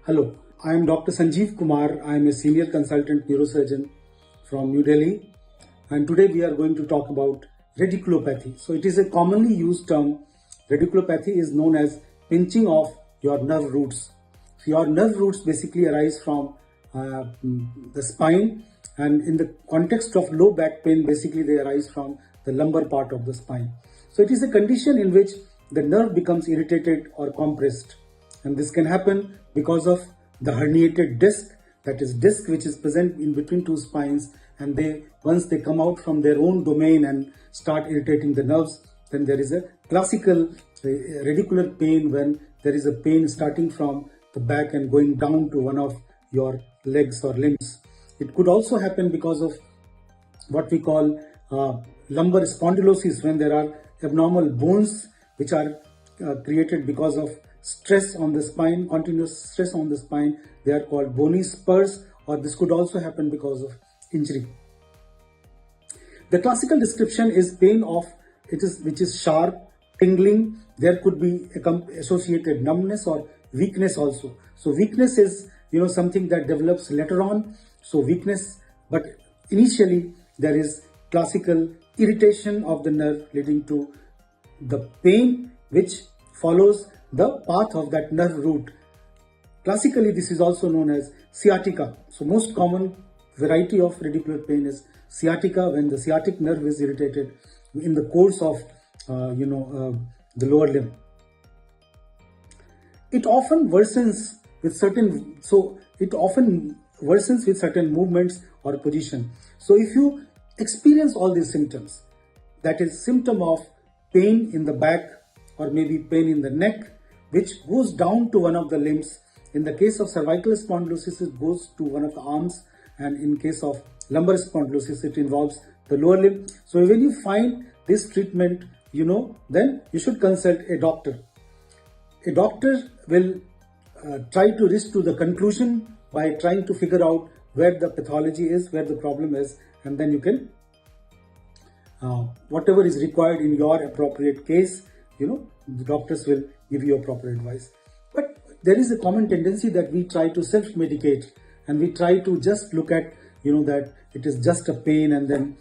Hello, I am Dr. Sanjeev Kumar. I am a senior consultant neurosurgeon from New Delhi, and today we are going to talk about radiculopathy. So it is a commonly used term. Radiculopathy is known as pinching of your nerve roots. So your nerve roots basically arise from the spine, and in the context of low back pain, basically they arise from the lumbar part of the spine. So it is a condition in which the nerve becomes irritated or compressed, and this can happen because of the herniated disc, that is disc which is present in between two spines, and once they come out from their own domain and start irritating the nerves, then there is a classical radicular pain when there is a pain starting from the back and going down to one of your legs or limbs. It could also happen because of what we call lumbar spondylosis, when there are abnormal bones which are created because of stress on the spine, continuous stress on the spine. They are called bony spurs, or this could also happen because of injury. The classical description is pain which is sharp, tingling. There could be associated numbness or weakness also. So weakness is something that develops later on. So weakness, but initially there is classical irritation of the nerve leading to the pain which follows the path of that nerve root. Classically, this is also known as sciatica. So most common variety of radicular pain is sciatica, when the sciatic nerve is irritated in the course of the lower limb. It often worsens with certain movements or position. So if you experience all these symptoms, that is symptom of pain in the back or maybe pain in the neck, which goes down to one of the limbs. In the case of cervical spondylosis, it goes to one of the arms, and in case of lumbar spondylosis, it involves the lower limb. So when you find this treatment, then you should consult a doctor. A doctor will try to reach to the conclusion by trying to figure out where the pathology is, where the problem is, and then you can, whatever is required in your appropriate case, the doctors will give you a proper advice. But there is a common tendency that we try to self-medicate, and we try to just look at, that it is just a pain, and then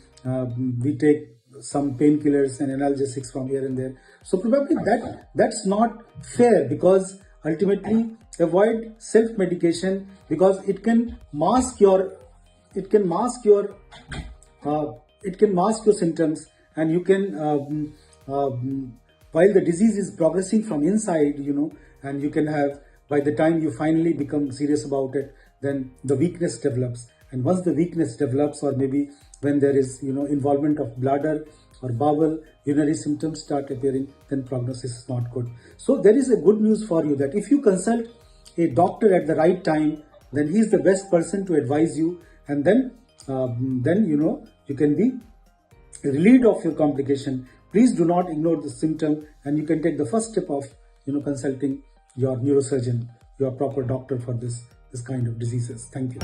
we take some painkillers and analgesics from here and there. So probably that's not fair, because ultimately avoid self-medication, because it can mask your symptoms, and you can while the disease is progressing from inside, and you can have, by the time you finally become serious about it, then the weakness develops. And once the weakness develops, or maybe when there is, involvement of bladder or bowel, urinary symptoms start appearing, then prognosis is not good. So there is a good news for you, that if you consult a doctor at the right time, then he is the best person to advise you, and then you can be relieved of your complication. Please do not ignore the symptom, and you can take the first step of consulting your neurosurgeon, your proper doctor for this kind of diseases. Thank you.